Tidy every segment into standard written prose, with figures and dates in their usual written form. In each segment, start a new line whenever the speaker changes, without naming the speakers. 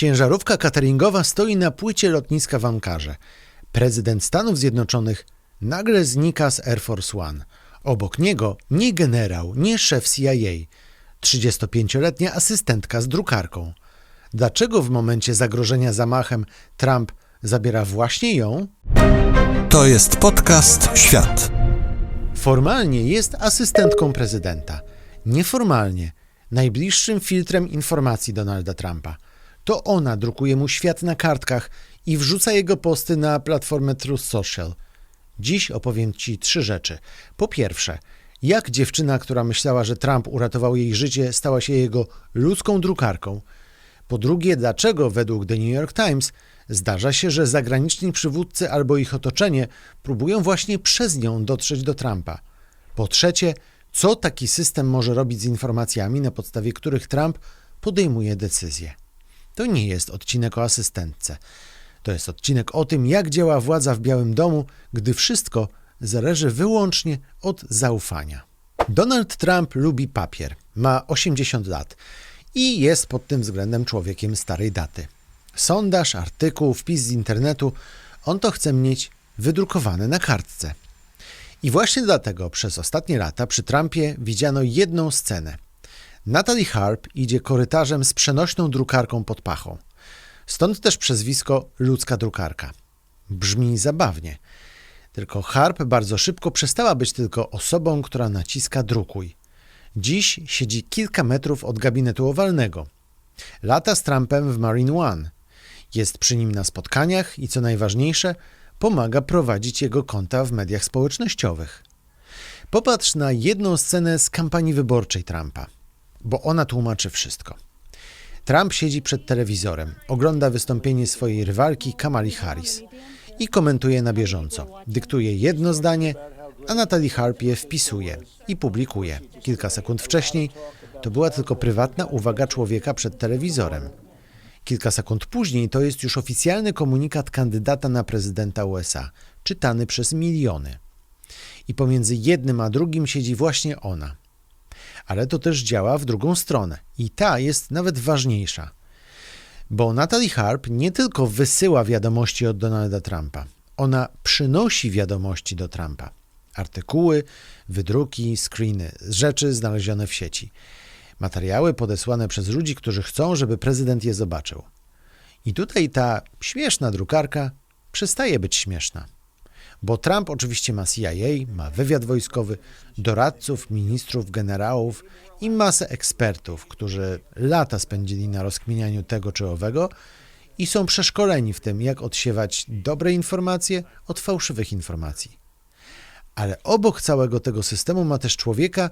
Ciężarówka cateringowa stoi na płycie lotniska w Ankarze. Prezydent Stanów Zjednoczonych nagle znika z Air Force One. Obok niego nie generał, nie szef CIA, 35-letnia asystentka z drukarką. Dlaczego w momencie zagrożenia zamachem Trump zabiera właśnie ją?
To jest podcast Świat.
Formalnie jest asystentką prezydenta. Nieformalnie najbliższym filtrem informacji Donalda Trumpa. To ona drukuje mu świat na kartkach i wrzuca jego posty na platformę Truth Social. Dziś opowiem Ci 3 rzeczy. Po pierwsze, jak dziewczyna, która myślała, że Trump uratował jej życie, stała się jego ludzką drukarką. Po drugie, dlaczego według The New York Times zdarza się, że zagraniczni przywódcy albo ich otoczenie próbują właśnie przez nią dotrzeć do Trumpa. Po trzecie, co taki system może robić z informacjami, na podstawie których Trump podejmuje decyzje. To nie jest odcinek o asystentce. To jest odcinek o tym, jak działa władza w Białym Domu, gdy wszystko zależy wyłącznie od zaufania. Donald Trump lubi papier, ma 80 lat i jest pod tym względem człowiekiem starej daty. Sondaż, artykuł, wpis z internetu, on to chce mieć wydrukowane na kartce. I właśnie dlatego przez ostatnie lata przy Trumpie widziano jedną scenę. Natalie Harp idzie korytarzem z przenośną drukarką pod pachą. Stąd też przezwisko ludzka drukarka. Brzmi zabawnie. Tylko Harp bardzo szybko przestała być tylko osobą, która naciska drukuj. Dziś siedzi kilka metrów od gabinetu owalnego. Lata z Trumpem w Marine One. Jest przy nim na spotkaniach i co najważniejsze, pomaga prowadzić jego konta w mediach społecznościowych. Popatrz na jedną scenę z kampanii wyborczej Trumpa, bo ona tłumaczy wszystko. Trump siedzi przed telewizorem, ogląda wystąpienie swojej rywalki Kamali Harris i komentuje na bieżąco. Dyktuje jedno zdanie, a Natalie Harp je wpisuje i publikuje. Kilka sekund wcześniej to była tylko prywatna uwaga człowieka przed telewizorem. Kilka sekund później to jest już oficjalny komunikat kandydata na prezydenta USA, czytany przez miliony. I pomiędzy jednym a drugim siedzi właśnie ona. Ale to też działa w drugą stronę i ta jest nawet ważniejsza. Bo Natalie Harp nie tylko wysyła wiadomości od Donalda Trumpa, ona przynosi wiadomości do Trumpa. Artykuły, wydruki, screeny, rzeczy znalezione w sieci. Materiały podesłane przez ludzi, którzy chcą, żeby prezydent je zobaczył. I tutaj ta śmieszna drukarka przestaje być śmieszna. Bo Trump oczywiście ma CIA, ma wywiad wojskowy, doradców, ministrów, generałów i masę ekspertów, którzy lata spędzili na rozkminianiu tego czy owego i są przeszkoleni w tym, jak odsiewać dobre informacje od fałszywych informacji. Ale obok całego tego systemu ma też człowieka,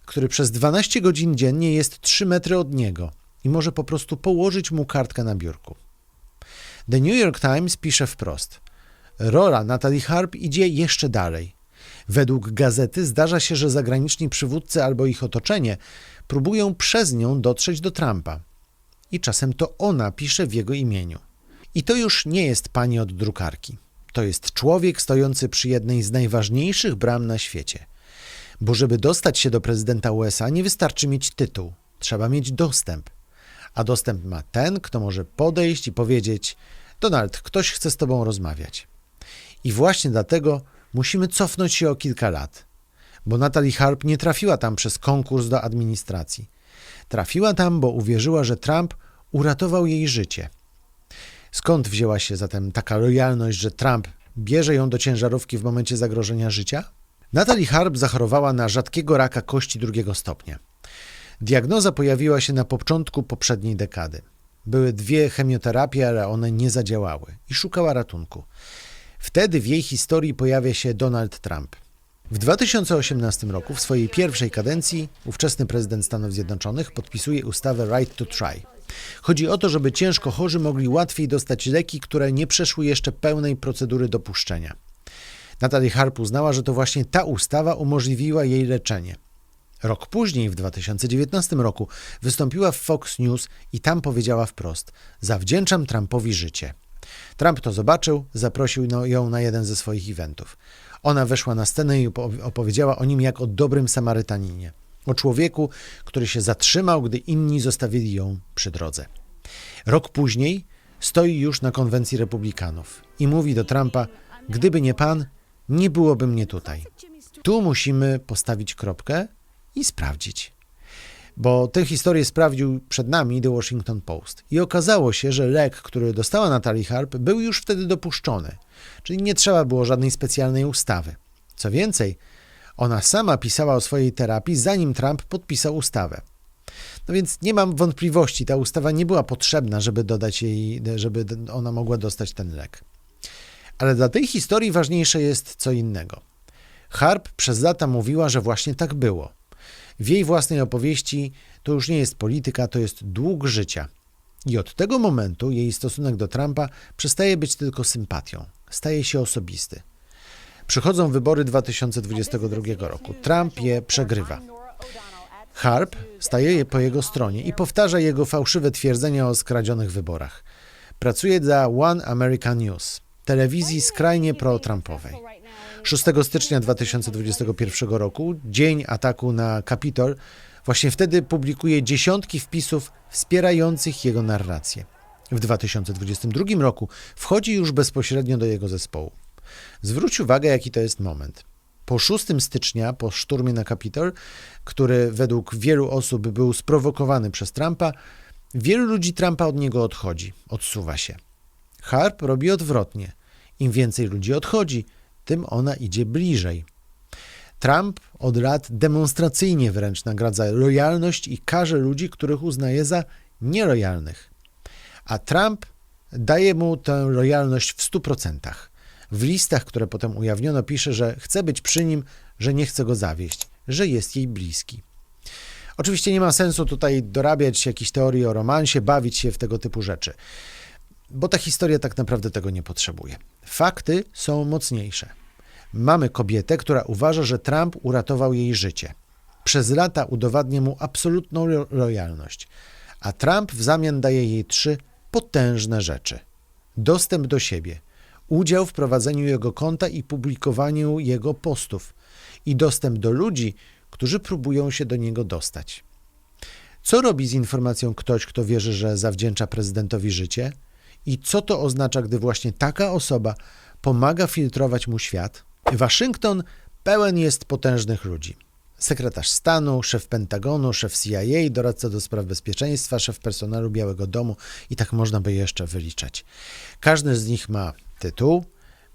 który przez 12 godzin dziennie jest 3 metry od niego i może po prostu położyć mu kartkę na biurku. The New York Times pisze wprost: rola Natalie Harp idzie jeszcze dalej. Według gazety zdarza się, że zagraniczni przywódcy albo ich otoczenie próbują przez nią dotrzeć do Trumpa. I czasem to ona pisze w jego imieniu. I to już nie jest pani od drukarki. To jest człowiek stojący przy jednej z najważniejszych bram na świecie. Bo żeby dostać się do prezydenta USA, nie wystarczy mieć tytuł. Trzeba mieć dostęp. A dostęp ma ten, kto może podejść i powiedzieć: Donald, ktoś chce z tobą rozmawiać. I właśnie dlatego musimy cofnąć się o kilka lat. Bo Natalie Harp nie trafiła tam przez konkurs do administracji. Trafiła tam, bo uwierzyła, że Trump uratował jej życie. Skąd wzięła się zatem taka lojalność, że Trump bierze ją do ciężarówki w momencie zagrożenia życia? Natalie Harp zachorowała na rzadkiego raka kości 2. stopnia. Diagnoza pojawiła się na początku poprzedniej dekady. Były 2 chemioterapie, ale one nie zadziałały i szukała ratunku. Wtedy w jej historii pojawia się Donald Trump. W 2018 roku, w swojej pierwszej kadencji, ówczesny prezydent Stanów Zjednoczonych podpisuje ustawę Right to Try. Chodzi o to, żeby ciężko chorzy mogli łatwiej dostać leki, które nie przeszły jeszcze pełnej procedury dopuszczenia. Natalie Harp uznała, że to właśnie ta ustawa umożliwiła jej leczenie. Rok później, w 2019 roku, wystąpiła w Fox News i tam powiedziała wprost: zawdzięczam Trumpowi życie. Trump to zobaczył, zaprosił ją na jeden ze swoich eventów. Ona weszła na scenę i opowiedziała o nim jak o dobrym Samarytaninie. O człowieku, który się zatrzymał, gdy inni zostawili ją przy drodze. Rok później stoi już na konwencji republikanów i mówi do Trumpa: gdyby nie pan, nie byłoby mnie tutaj. Tu musimy postawić kropkę i sprawdzić. Bo tę historię sprawdził przed nami The Washington Post. I okazało się, że lek, który dostała Natalie Harp, był już wtedy dopuszczony. Czyli nie trzeba było żadnej specjalnej ustawy. Co więcej, ona sama pisała o swojej terapii, zanim Trump podpisał ustawę. No więc nie mam wątpliwości, ta ustawa nie była potrzebna, żeby dodać jej, żeby ona mogła dostać ten lek. Ale dla tej historii ważniejsze jest co innego. Harp przez lata mówiła, że właśnie tak było. W jej własnej opowieści to już nie jest polityka, to jest dług życia. I od tego momentu jej stosunek do Trumpa przestaje być tylko sympatią. Staje się osobisty. Przychodzą wybory 2022 roku. Trump je przegrywa. Harp staje po jego stronie i powtarza jego fałszywe twierdzenia o skradzionych wyborach. Pracuje dla One American News, telewizji skrajnie pro-trumpowej. 6 stycznia 2021 roku, dzień ataku na Capitol, właśnie wtedy publikuje dziesiątki wpisów wspierających jego narrację. W 2022 roku wchodzi już bezpośrednio do jego zespołu. Zwróć uwagę, jaki to jest moment. Po 6 stycznia, po szturmie na Capitol, który według wielu osób był sprowokowany przez Trumpa, wielu ludzi Trumpa od niego odchodzi, odsuwa się. Harp robi odwrotnie. Im więcej ludzi odchodzi, tym ona idzie bliżej. Trump od lat demonstracyjnie wręcz nagradza lojalność i karze ludzi, których uznaje za nielojalnych. A Trump daje mu tę lojalność w 100%. W listach, które potem ujawniono, pisze, że chce być przy nim, że nie chce go zawieść, że jest jej bliski. Oczywiście nie ma sensu tutaj dorabiać jakichś teorii o romansie, bawić się w tego typu rzeczy, bo ta historia tak naprawdę tego nie potrzebuje. Fakty są mocniejsze. Mamy kobietę, która uważa, że Trump uratował jej życie. Przez lata udowadnia mu absolutną lojalność, a Trump w zamian daje jej 3 potężne rzeczy. Dostęp do siebie, udział w prowadzeniu jego konta i publikowaniu jego postów i dostęp do ludzi, którzy próbują się do niego dostać. Co robi z informacją ktoś, kto wierzy, że zawdzięcza prezydentowi życie? I co to oznacza, gdy właśnie taka osoba pomaga filtrować mu świat? Waszyngton pełen jest potężnych ludzi. Sekretarz stanu, szef Pentagonu, szef CIA, doradca do spraw bezpieczeństwa, szef personelu Białego Domu i tak można by jeszcze wyliczać. Każdy z nich ma tytuł,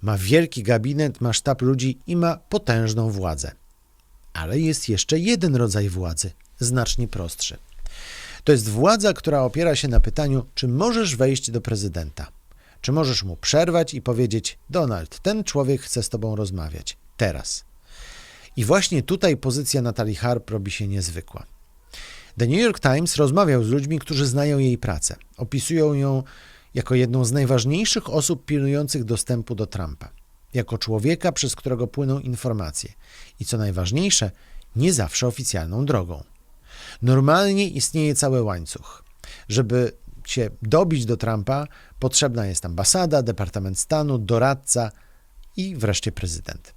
ma wielki gabinet, ma sztab ludzi i ma potężną władzę. Ale jest jeszcze jeden rodzaj władzy, znacznie prostszy. To jest władza, która opiera się na pytaniu, czy możesz wejść do prezydenta. Czy możesz mu przerwać i powiedzieć: Donald, ten człowiek chce z tobą rozmawiać. Teraz. I właśnie tutaj pozycja Natalie Harp robi się niezwykła. The New York Times rozmawiał z ludźmi, którzy znają jej pracę. Opisują ją jako jedną z najważniejszych osób pilnujących dostępu do Trumpa. Jako człowieka, przez którego płyną informacje. I co najważniejsze, nie zawsze oficjalną drogą. Normalnie istnieje cały łańcuch. Żeby się dobić do Trumpa, potrzebna jest ambasada, Departament Stanu, doradca i wreszcie prezydent.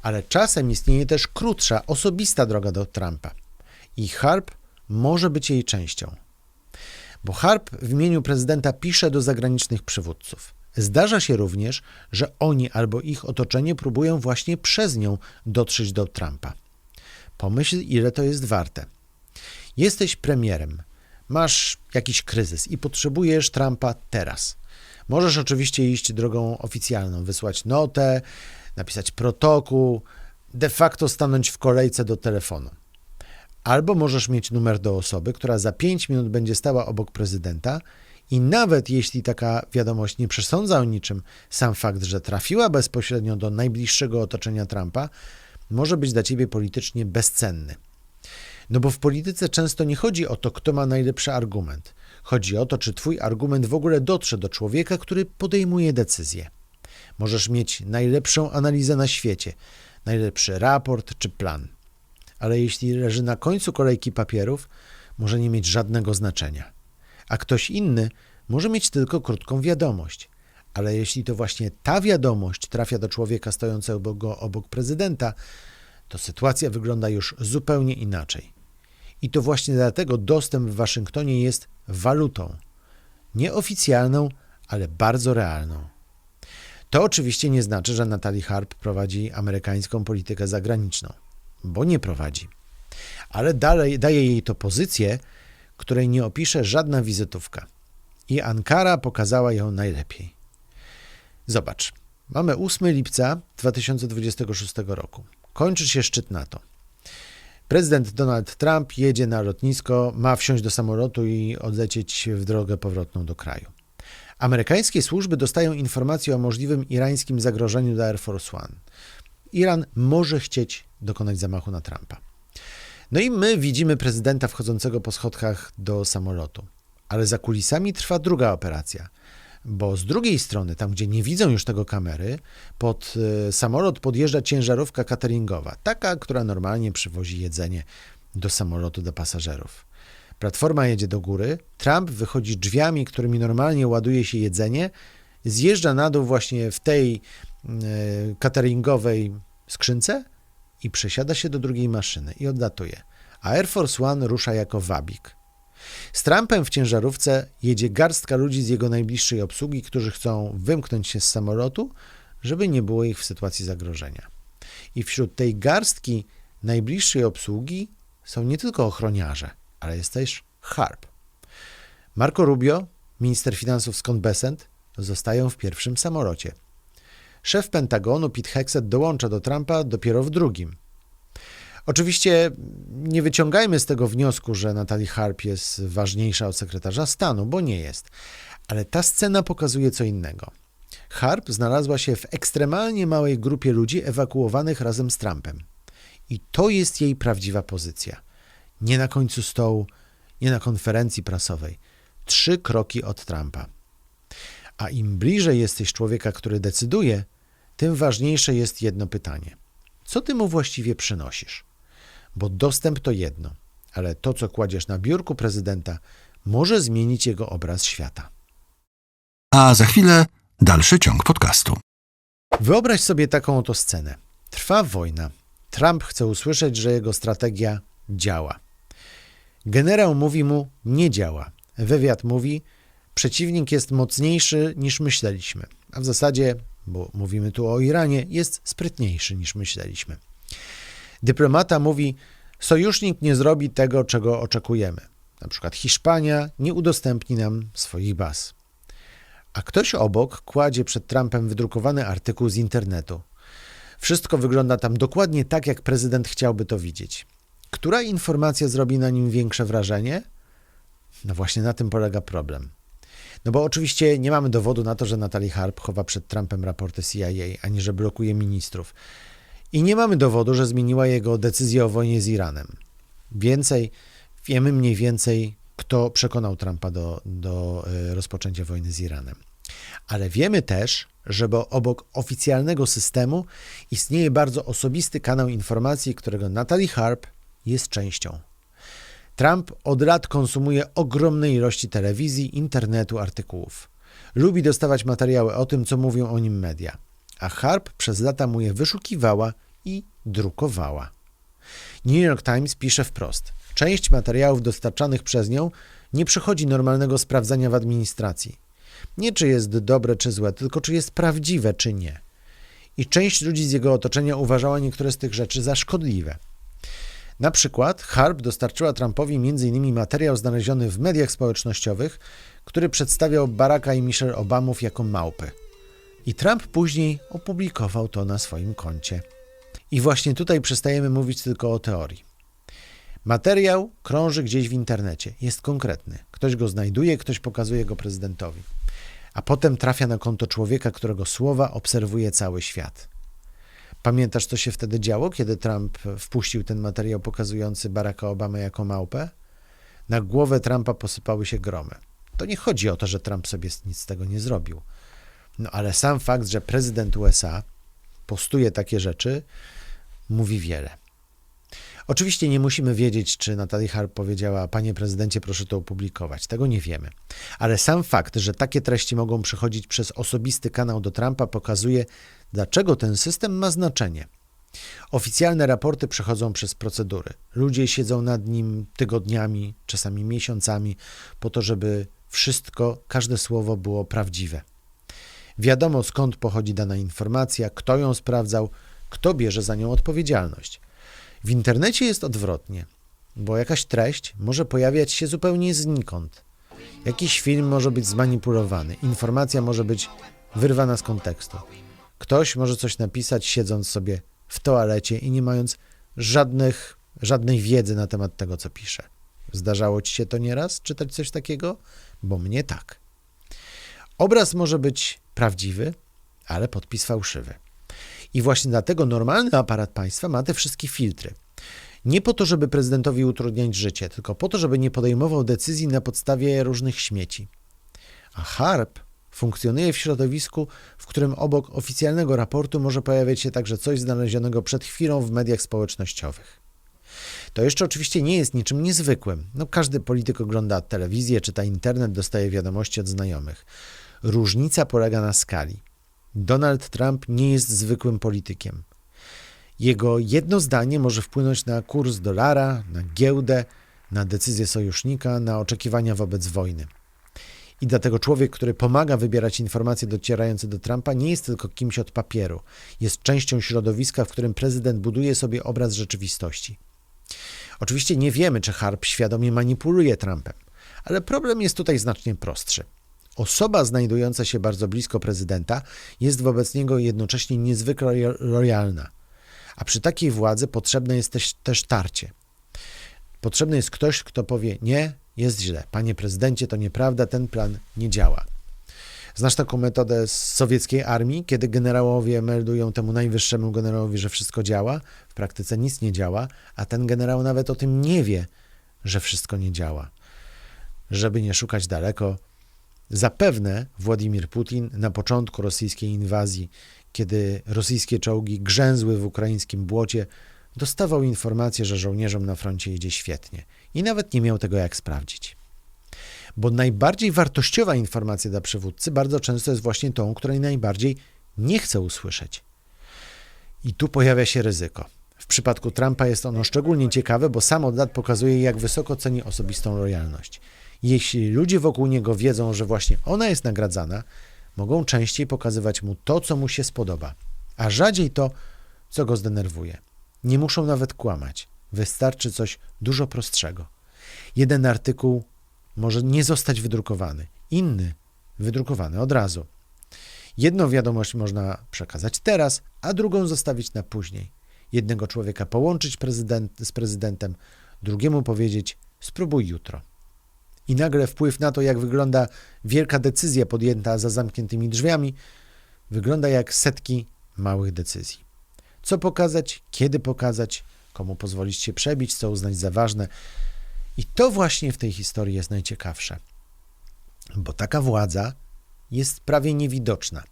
Ale czasem istnieje też krótsza, osobista droga do Trumpa. I Harp może być jej częścią. Bo Harp w imieniu prezydenta pisze do zagranicznych przywódców. Zdarza się również, że oni albo ich otoczenie próbują właśnie przez nią dotrzeć do Trumpa. Pomyśl, ile to jest warte. Jesteś premierem, masz jakiś kryzys i potrzebujesz Trumpa teraz. Możesz oczywiście iść drogą oficjalną, wysłać notę, napisać protokół, de facto stanąć w kolejce do telefonu. Albo możesz mieć numer do osoby, która za 5 minut będzie stała obok prezydenta i nawet jeśli taka wiadomość nie przesądza o niczym, sam fakt, że trafiła bezpośrednio do najbliższego otoczenia Trumpa, może być dla ciebie politycznie bezcenny. No bo w polityce często nie chodzi o to, kto ma najlepszy argument. Chodzi o to, czy twój argument w ogóle dotrze do człowieka, który podejmuje decyzję. Możesz mieć najlepszą analizę na świecie, najlepszy raport czy plan. Ale jeśli leży na końcu kolejki papierów, może nie mieć żadnego znaczenia. A ktoś inny może mieć tylko krótką wiadomość. Ale jeśli to właśnie ta wiadomość trafia do człowieka stojącego obok prezydenta, to sytuacja wygląda już zupełnie inaczej. I to właśnie dlatego dostęp w Waszyngtonie jest walutą. Nieoficjalną, ale bardzo realną. To oczywiście nie znaczy, że Natalie Harp prowadzi amerykańską politykę zagraniczną, bo nie prowadzi. Ale daje jej to pozycję, której nie opisze żadna wizytówka. I Ankara pokazała ją najlepiej. Zobacz, mamy 8 lipca 2026 roku. Kończy się szczyt NATO. Prezydent Donald Trump jedzie na lotnisko, ma wsiąść do samolotu i odlecieć w drogę powrotną do kraju. Amerykańskie służby dostają informacje o możliwym irańskim zagrożeniu dla Air Force One. Iran może chcieć dokonać zamachu na Trumpa. No i my widzimy prezydenta wchodzącego po schodkach do samolotu. Ale za kulisami trwa druga operacja, bo z drugiej strony, tam gdzie nie widzą już tego kamery, pod samolot podjeżdża ciężarówka cateringowa, taka, która normalnie przywozi jedzenie do samolotu dla pasażerów. Platforma jedzie do góry, Trump wychodzi drzwiami, którymi normalnie ładuje się jedzenie, zjeżdża na dół właśnie w tej cateringowej skrzynce i przesiada się do drugiej maszyny i odlatuje. A Air Force One rusza jako wabik. Z Trumpem w ciężarówce jedzie garstka ludzi z jego najbliższej obsługi, którzy chcą wymknąć się z samolotu, żeby nie było ich w sytuacji zagrożenia. I wśród tej garstki najbliższej obsługi są nie tylko ochroniarze, ale jest też Harp. Marco Rubio, minister finansów Scott Bessent, zostają w pierwszym samolocie. Szef Pentagonu Pete Hegseth dołącza do Trumpa dopiero w drugim. Oczywiście nie wyciągajmy z tego wniosku, że Natalie Harp jest ważniejsza od sekretarza stanu, bo nie jest. Ale ta scena pokazuje co innego. Harp znalazła się w ekstremalnie małej grupie ludzi ewakuowanych razem z Trumpem. I to jest jej prawdziwa pozycja. Nie na końcu stołu, nie na konferencji prasowej. 3 kroki od Trumpa. A im bliżej jesteś człowieka, który decyduje, tym ważniejsze jest jedno pytanie. Co ty mu właściwie przynosisz? Bo dostęp to jedno, ale to, co kładziesz na biurku prezydenta, może zmienić jego obraz świata.
A za chwilę dalszy ciąg podcastu.
Wyobraź sobie taką oto scenę. Trwa wojna. Trump chce usłyszeć, że jego strategia działa. Generał mówi mu, nie działa. Wywiad mówi, przeciwnik jest mocniejszy niż myśleliśmy. A w zasadzie, bo mówimy tu o Iranie, jest sprytniejszy niż myśleliśmy. Dyplomata mówi, sojusznik nie zrobi tego, czego oczekujemy. Na przykład Hiszpania nie udostępni nam swoich baz. A ktoś obok kładzie przed Trumpem wydrukowany artykuł z internetu. Wszystko wygląda tam dokładnie tak, jak prezydent chciałby to widzieć. Która informacja zrobi na nim większe wrażenie? No właśnie na tym polega problem. No bo oczywiście nie mamy dowodu na to, że Natalie Harp chowa przed Trumpem raporty CIA, ani że blokuje ministrów. I nie mamy dowodu, że zmieniła jego decyzję o wojnie z Iranem. Więcej, wiemy mniej więcej, kto przekonał Trumpa do rozpoczęcia wojny z Iranem. Ale wiemy też, że obok oficjalnego systemu istnieje bardzo osobisty kanał informacji, którego Natalie Harp jest częścią. Trump od lat konsumuje ogromne ilości telewizji, internetu, artykułów. Lubi dostawać materiały o tym, co mówią o nim media. A Harp przez lata mu je wyszukiwała i drukowała. New York Times pisze wprost. Część materiałów dostarczanych przez nią nie przechodzi normalnego sprawdzania w administracji. Nie czy jest dobre czy złe, tylko czy jest prawdziwe czy nie. I część ludzi z jego otoczenia uważała niektóre z tych rzeczy za szkodliwe. Na przykład Harp dostarczyła Trumpowi m.in. materiał znaleziony w mediach społecznościowych, który przedstawiał Baracka i Michelle Obamów jako małpy. I Trump później opublikował to na swoim koncie. I właśnie tutaj przestajemy mówić tylko o teorii. Materiał krąży gdzieś w internecie, jest konkretny. Ktoś go znajduje, ktoś pokazuje go prezydentowi. A potem trafia na konto człowieka, którego słowa obserwuje cały świat. Pamiętasz, co się wtedy działo, kiedy Trump wpuścił ten materiał pokazujący Baracka Obamę jako małpę? Na głowę Trumpa posypały się gromy. To nie chodzi o to, że Trump sobie nic z tego nie zrobił. No ale sam fakt, że prezydent USA postuje takie rzeczy, mówi wiele. Oczywiście nie musimy wiedzieć, czy Natalie Harp powiedziała, panie prezydencie, proszę to opublikować. Tego nie wiemy. Ale sam fakt, że takie treści mogą przechodzić przez osobisty kanał do Trumpa, pokazuje, dlaczego ten system ma znaczenie. Oficjalne raporty przechodzą przez procedury. Ludzie siedzą nad nim tygodniami, czasami miesiącami, po to, żeby Wszystko, każde słowo było prawdziwe. Wiadomo, skąd pochodzi dana informacja, kto ją sprawdzał, kto bierze za nią odpowiedzialność. W internecie jest odwrotnie, bo jakaś treść może pojawiać się zupełnie znikąd. Jakiś film może być zmanipulowany, informacja może być wyrwana z kontekstu. Ktoś może coś napisać, siedząc sobie w toalecie i nie mając żadnej wiedzy na temat tego, co pisze. Zdarzało ci się to nieraz czytać coś takiego? Bo mnie tak. Obraz może być prawdziwy, ale podpis fałszywy. I właśnie dlatego normalny aparat państwa ma te wszystkie filtry. Nie po to, żeby prezydentowi utrudniać życie, tylko po to, żeby nie podejmował decyzji na podstawie różnych śmieci. A HARP funkcjonuje w środowisku, w którym obok oficjalnego raportu może pojawiać się także coś znalezionego przed chwilą w mediach społecznościowych. To jeszcze oczywiście nie jest niczym niezwykłym. Każdy polityk ogląda telewizję, czyta internet, dostaje wiadomości od znajomych. Różnica polega na skali. Donald Trump nie jest zwykłym politykiem. Jego jedno zdanie może wpłynąć na kurs dolara, na giełdę, na decyzję sojusznika, na oczekiwania wobec wojny. I dlatego człowiek, który pomaga wybierać informacje docierające do Trumpa, nie jest tylko kimś od papieru. Jest częścią środowiska, w którym prezydent buduje sobie obraz rzeczywistości. Oczywiście nie wiemy, czy HARP świadomie manipuluje Trumpem, ale problem jest tutaj znacznie prostszy. Osoba znajdująca się bardzo blisko prezydenta jest wobec niego jednocześnie niezwykle lojalna. A przy takiej władzy potrzebne jest też tarcie. Potrzebny jest ktoś, kto powie: nie, jest źle, panie prezydencie, to nieprawda, ten plan nie działa. Znasz taką metodę z sowieckiej armii, kiedy generałowie meldują temu najwyższemu generałowi, że wszystko działa, w praktyce nic nie działa, a ten generał nawet o tym nie wie, że wszystko nie działa. Żeby nie szukać daleko, zapewne Władimir Putin na początku rosyjskiej inwazji, kiedy rosyjskie czołgi grzęzły w ukraińskim błocie, dostawał informację, że żołnierzom na froncie idzie świetnie i nawet nie miał tego jak sprawdzić. Bo najbardziej wartościowa informacja dla przywódcy bardzo często jest właśnie tą, której najbardziej nie chce usłyszeć. I tu pojawia się ryzyko. W przypadku Trumpa jest ono szczególnie ciekawe, bo sam od lat pokazuje, jak wysoko ceni osobistą lojalność. Jeśli ludzie wokół niego wiedzą, że właśnie ona jest nagradzana, mogą częściej pokazywać mu to, co mu się spodoba, a rzadziej to, co go zdenerwuje. Nie muszą nawet kłamać. Wystarczy coś dużo prostszego. Jeden artykuł może nie zostać wydrukowany, inny wydrukowany od razu. Jedną wiadomość można przekazać teraz, a drugą zostawić na później. Jednego człowieka połączyć z prezydentem, drugiemu powiedzieć: spróbuj jutro. I nagle wpływ na to, jak wygląda wielka decyzja podjęta za zamkniętymi drzwiami, wygląda jak setki małych decyzji. Co pokazać, kiedy pokazać, komu pozwolić się przebić, co uznać za ważne. I to właśnie w tej historii jest najciekawsze, bo taka władza jest prawie niewidoczna.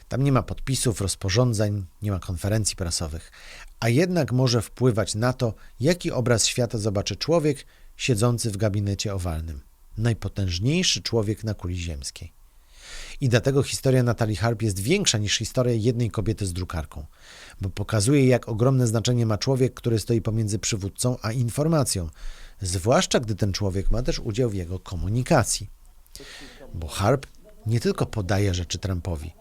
Tam nie ma podpisów, rozporządzeń, nie ma konferencji prasowych, a jednak może wpływać na to, jaki obraz świata zobaczy człowiek siedzący w gabinecie owalnym. Najpotężniejszy człowiek na kuli ziemskiej. I dlatego historia Natalii Harp jest większa niż historia jednej kobiety z drukarką, bo pokazuje, jak ogromne znaczenie ma człowiek, który stoi pomiędzy przywódcą a informacją, zwłaszcza gdy ten człowiek ma też udział w jego komunikacji. Bo Harp nie tylko podaje rzeczy Trumpowi,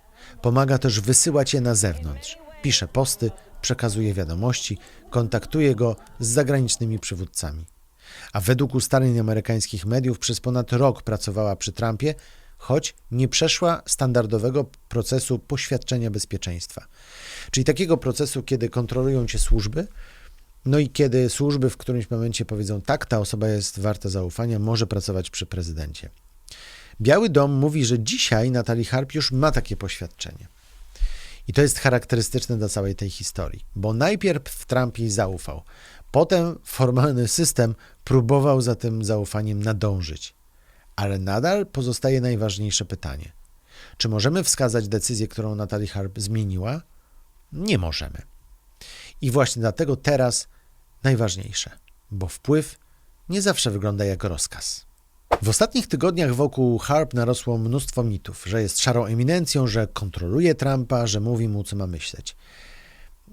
pomaga też wysyłać je na zewnątrz. Pisze posty, przekazuje wiadomości, kontaktuje go z zagranicznymi przywódcami. A według ustaleń amerykańskich mediów przez ponad rok pracowała przy Trumpie, choć nie przeszła standardowego procesu poświadczenia bezpieczeństwa. Czyli takiego procesu, kiedy kontrolują cię służby, no i kiedy służby w którymś momencie powiedzą: tak, ta osoba jest warta zaufania, może pracować przy prezydencie. Biały Dom mówi, że dzisiaj Natalie Harp już ma takie poświadczenie. I to jest charakterystyczne dla całej tej historii, bo najpierw Trump jej zaufał, potem formalny system próbował za tym zaufaniem nadążyć. Ale nadal pozostaje najważniejsze pytanie. Czy możemy wskazać decyzję, którą Natalie Harp zmieniła? Nie możemy. I właśnie dlatego teraz najważniejsze, bo wpływ nie zawsze wygląda jak rozkaz. W ostatnich tygodniach wokół Harp narosło mnóstwo mitów, że jest szarą eminencją, że kontroluje Trumpa, że mówi mu, co ma myśleć.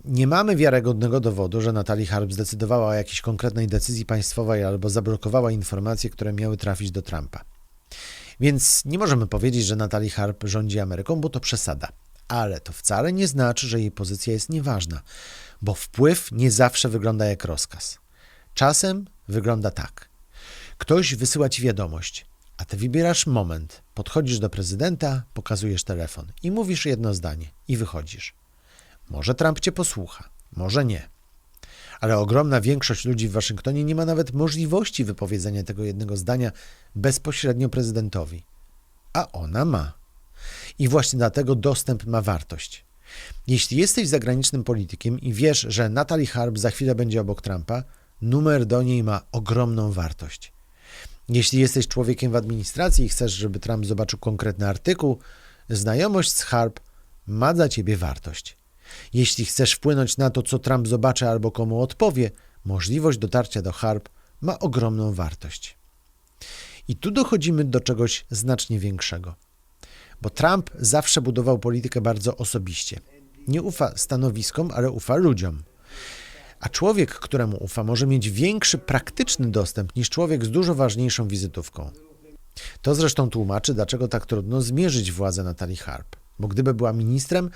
Nie mamy wiarygodnego dowodu, że Natalie Harp zdecydowała o jakiejś konkretnej decyzji państwowej albo zablokowała informacje, które miały trafić do Trumpa. Więc nie możemy powiedzieć, że Natalie Harp rządzi Ameryką, bo to przesada. Ale to wcale nie znaczy, że jej pozycja jest nieważna, bo wpływ nie zawsze wygląda jak rozkaz. Czasem wygląda tak. Ktoś wysyła ci wiadomość, a ty wybierasz moment, podchodzisz do prezydenta, pokazujesz telefon i mówisz jedno zdanie i wychodzisz. Może Trump cię posłucha, może nie. Ale ogromna większość ludzi w Waszyngtonie nie ma nawet możliwości wypowiedzenia tego jednego zdania bezpośrednio prezydentowi. A ona ma. I właśnie dlatego dostęp ma wartość. Jeśli jesteś zagranicznym politykiem i wiesz, że Natalie Harp za chwilę będzie obok Trumpa, numer do niej ma ogromną wartość. Jeśli jesteś człowiekiem w administracji i chcesz, żeby Trump zobaczył konkretny artykuł, znajomość z Harp ma dla ciebie wartość. Jeśli chcesz wpłynąć na to, co Trump zobaczy albo komu odpowie, możliwość dotarcia do Harp ma ogromną wartość. I tu dochodzimy do czegoś znacznie większego. Bo Trump zawsze budował politykę bardzo osobiście. Nie ufa stanowiskom, ale ufa ludziom. A człowiek, któremu ufa, może mieć większy praktyczny dostęp niż człowiek z dużo ważniejszą wizytówką. To zresztą tłumaczy, dlaczego tak trudno zmierzyć władzę Natalie Harp. Bo gdyby była ministrem,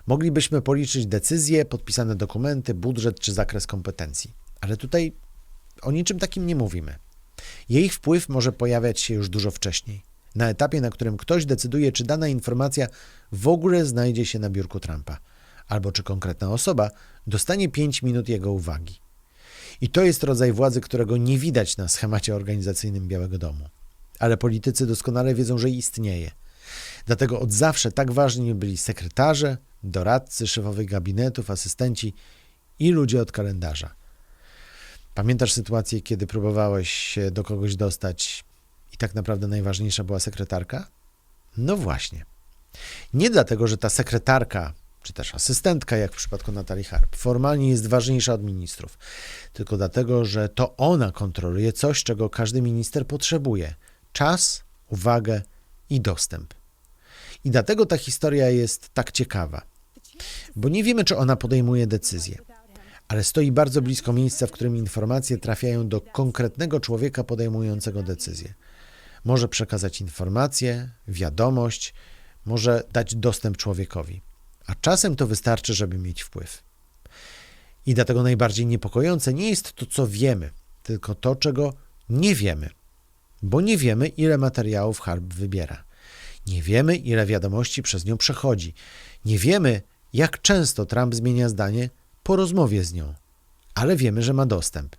moglibyśmy policzyć decyzje, podpisane dokumenty, budżet czy zakres kompetencji. Ale tutaj o niczym takim nie mówimy. Jej wpływ może pojawiać się już dużo wcześniej. Na etapie, na którym ktoś decyduje, czy dana informacja w ogóle znajdzie się na biurku Trumpa, albo czy konkretna osoba dostanie 5 minut jego uwagi. I to jest rodzaj władzy, którego nie widać na schemacie organizacyjnym Białego Domu. Ale politycy doskonale wiedzą, że istnieje. Dlatego od zawsze tak ważni byli sekretarze, doradcy, szefowie gabinetów, asystenci i ludzie od kalendarza. Pamiętasz sytuację, kiedy próbowałeś się do kogoś dostać i tak naprawdę najważniejsza była sekretarka? No właśnie. Nie dlatego, że ta sekretarka, czy też asystentka, jak w przypadku Natalie Harp, formalnie jest ważniejsza od ministrów, tylko dlatego, że to ona kontroluje coś, czego każdy minister potrzebuje. Czas, uwagę i dostęp. I dlatego ta historia jest tak ciekawa, bo nie wiemy, czy ona podejmuje decyzje, ale stoi bardzo blisko miejsca, w którym informacje trafiają do konkretnego człowieka podejmującego decyzję. Może przekazać informację, wiadomość, może dać dostęp człowiekowi, a czasem to wystarczy, żeby mieć wpływ. I dlatego najbardziej niepokojące nie jest to, co wiemy, tylko to, czego nie wiemy, bo nie wiemy, ile materiałów Harp wybiera. Nie wiemy, ile wiadomości przez nią przechodzi. Nie wiemy, jak często Trump zmienia zdanie po rozmowie z nią. Ale wiemy, że ma dostęp.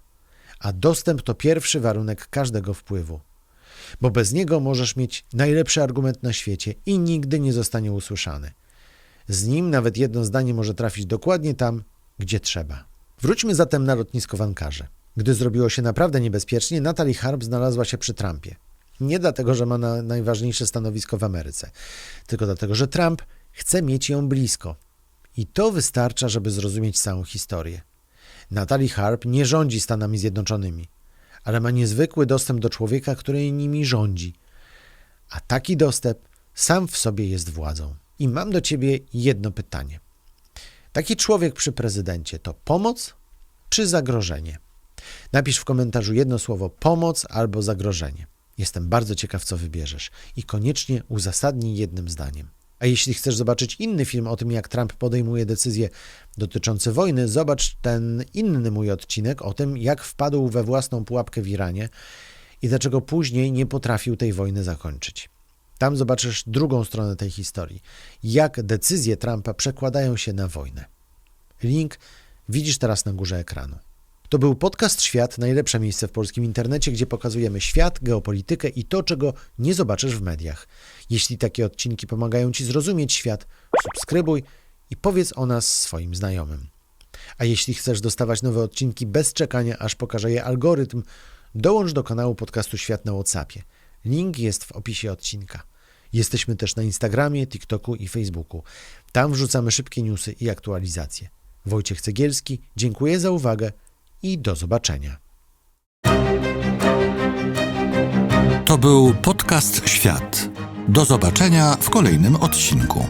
A dostęp to pierwszy warunek każdego wpływu. Bo bez niego możesz mieć najlepszy argument na świecie i nigdy nie zostanie usłyszany. Z nim nawet jedno zdanie może trafić dokładnie tam, gdzie trzeba. Wróćmy zatem na lotnisko w Ankarze. Gdy zrobiło się naprawdę niebezpiecznie, Natalie Harp znalazła się przy Trumpie. Nie dlatego, że ma najważniejsze stanowisko w Ameryce, tylko dlatego, że Trump chce mieć ją blisko. I to wystarcza, żeby zrozumieć całą historię. Natalie Harp nie rządzi Stanami Zjednoczonymi, ale ma niezwykły dostęp do człowieka, który nimi rządzi. A taki dostęp sam w sobie jest władzą. I mam do ciebie jedno pytanie. Taki człowiek przy prezydencie to pomoc czy zagrożenie? Napisz w komentarzu jedno słowo pomoc albo zagrożenie. Jestem bardzo ciekaw, co wybierzesz i koniecznie uzasadnij jednym zdaniem. A jeśli chcesz zobaczyć inny film o tym, jak Trump podejmuje decyzje dotyczące wojny, zobacz ten inny mój odcinek o tym, jak wpadł we własną pułapkę w Iranie i dlaczego później nie potrafił tej wojny zakończyć. Tam zobaczysz drugą stronę tej historii, jak decyzje Trumpa przekładają się na wojnę. Link widzisz teraz na górze ekranu. To był podcast Świat, najlepsze miejsce w polskim internecie, gdzie pokazujemy świat, geopolitykę i to, czego nie zobaczysz w mediach. Jeśli takie odcinki pomagają ci zrozumieć świat, subskrybuj i powiedz o nas swoim znajomym. A jeśli chcesz dostawać nowe odcinki bez czekania, aż pokaże je algorytm, dołącz do kanału podcastu Świat na WhatsAppie. Link jest w opisie odcinka. Jesteśmy też na Instagramie, TikToku i Facebooku. Tam wrzucamy szybkie newsy i aktualizacje. Wojciech Cegielski, dziękuję za uwagę i do zobaczenia.
To był podcast Świat. Do zobaczenia w kolejnym odcinku.